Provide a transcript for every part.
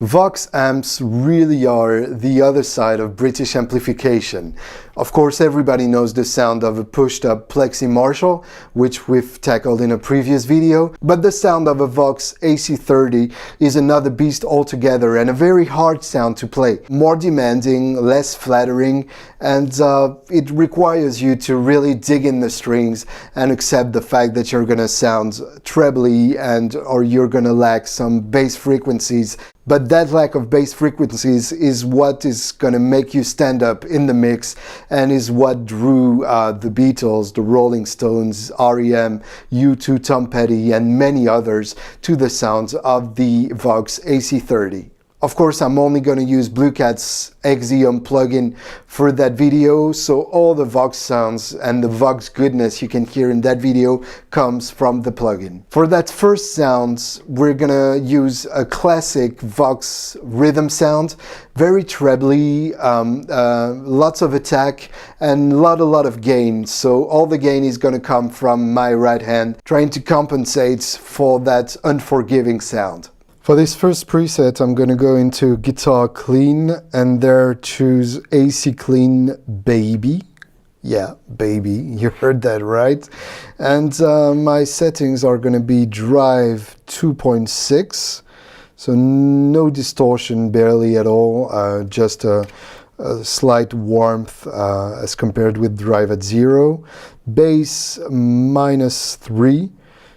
Vox amps really are the other side of British amplification. Of course, everybody knows the sound of a pushed-up Plexi Marshall, which we've tackled in a previous video, but the sound of a Vox AC30 is another beast altogether and a very hard sound to play. More demanding, less flattering, and it requires you to really dig in the strings and accept the fact that you're gonna sound trebly or you're gonna lack some bass frequencies. But that lack of bass frequencies is what is going to make you stand up in the mix and is what drew the Beatles, the Rolling Stones, REM, U2, Tom Petty and many others to the sounds of the Vox AC30. Of course, I'm only going to use Blue Cat's Axiom plugin for that video, so all the Vox sounds and the Vox goodness you can hear in that video comes from the plugin. For that first sound, we're going to use a classic Vox rhythm sound, very trebly, lots of attack and a lot of gain. So all the gain is going to come from my right hand, trying to compensate for that unforgiving sound. For this first preset, I'm going to go into Guitar Clean and there choose AC Clean Baby. Yeah, baby, you heard that right. And my settings are going to be Drive 2.6, so no distortion, barely at all, just a slight warmth as compared with Drive at 0. Bass -3.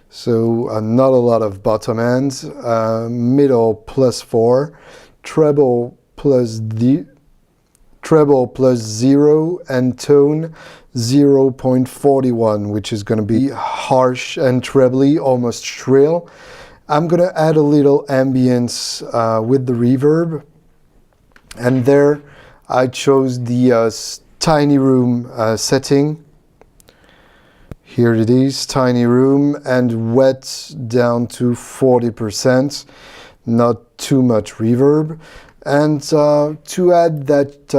So not a lot of bottom end, middle +4, treble plus 0, and tone 0.41, which is going to be harsh and trebly, almost shrill. I'm going to add a little ambience with the reverb, and there I chose the tiny room setting. Here it is, tiny room, and wet down to 40%, not too much reverb. And to add that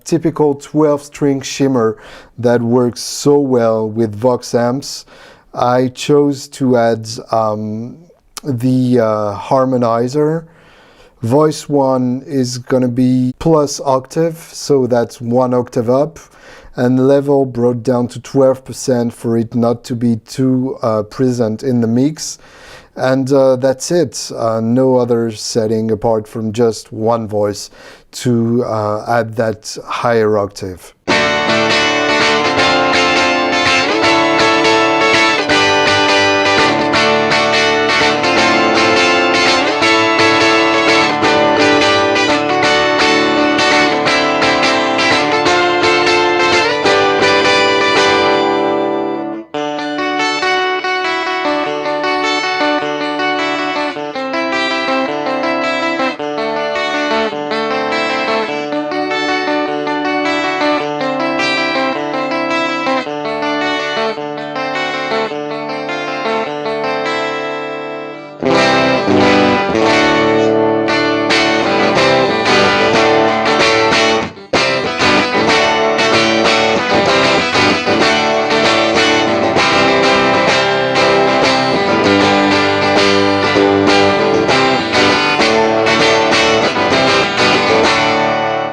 typical 12-string shimmer that works so well with Vox amps, I chose to add the harmonizer. Voice 1 is going to be plus octave, so that's 1 octave up. And level brought down to 12% for it not to be too present in the mix. And that's it. No other setting apart from just one voice to add that higher octave.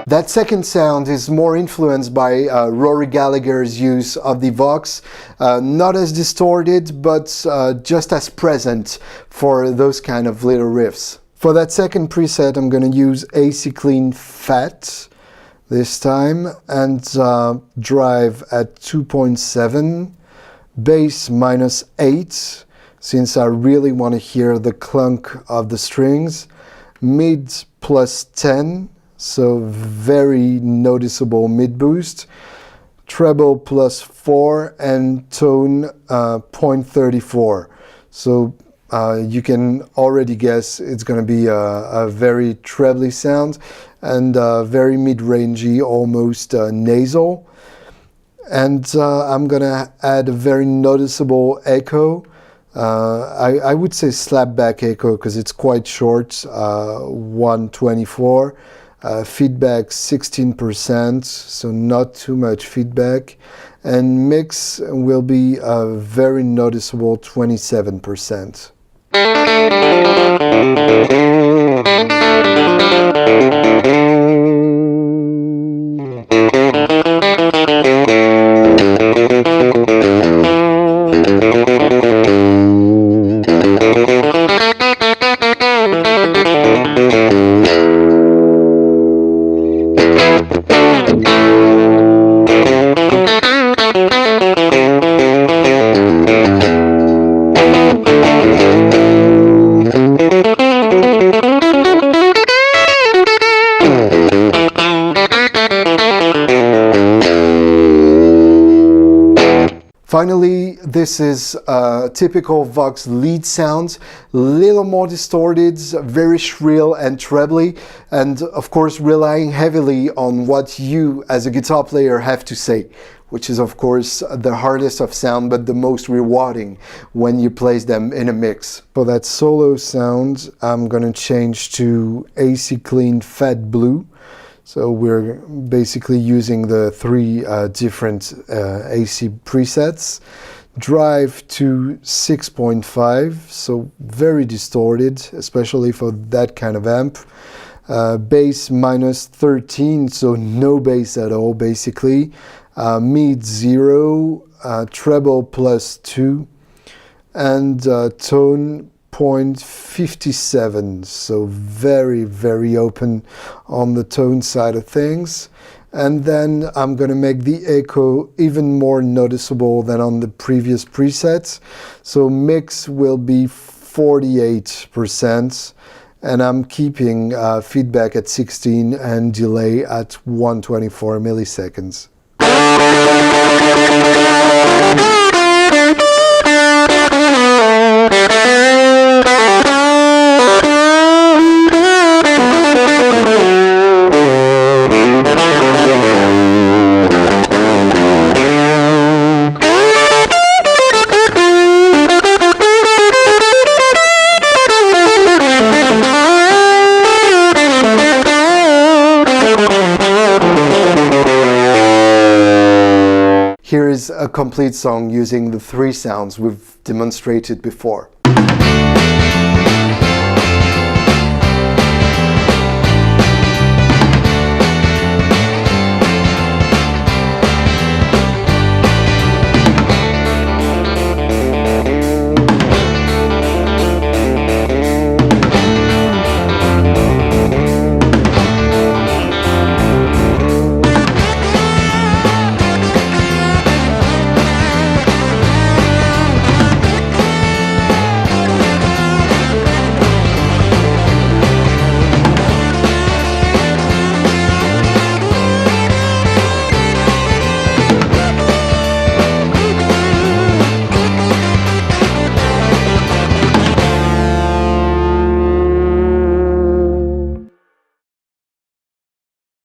That second sound is more influenced by Rory Gallagher's use of the Vox, not as distorted, but just as present for those kind of little riffs. For that second preset, I'm going to use AC Clean Fat this time, and drive at 2.7, bass -8, since I really want to hear the clunk of the strings, mid +10, so very noticeable mid boost, treble +4, and tone 0.34. So you can already guess it's going to be a very trebly sound and very mid-rangey, almost nasal. And I'm going to add a very noticeable echo. I would say slapback echo because it's quite short, 124. feedback 16%, so not too much feedback, and mix will be a very noticeable 27%. Finally, this is typical Vox lead sound, little more distorted, very shrill and trebly, and of course relying heavily on what you as a guitar player have to say, which is of course the hardest of sound but the most rewarding when you place them in a mix. For that solo sound, I'm gonna change to AC Clean Fat Blue. So we're basically using the three different AC presets. Drive to 6.5, so very distorted, especially for that kind of amp. Bass minus 13, so no bass at all basically. Mid 0, treble plus 2, and tone 0.57, so very open on the tone side of things. And then I'm going to make the echo even more noticeable than on the previous presets. So mix will be 48%, and I'm keeping feedback at 16 and delay at 124 milliseconds. Here is a complete song using the three sounds we've demonstrated before.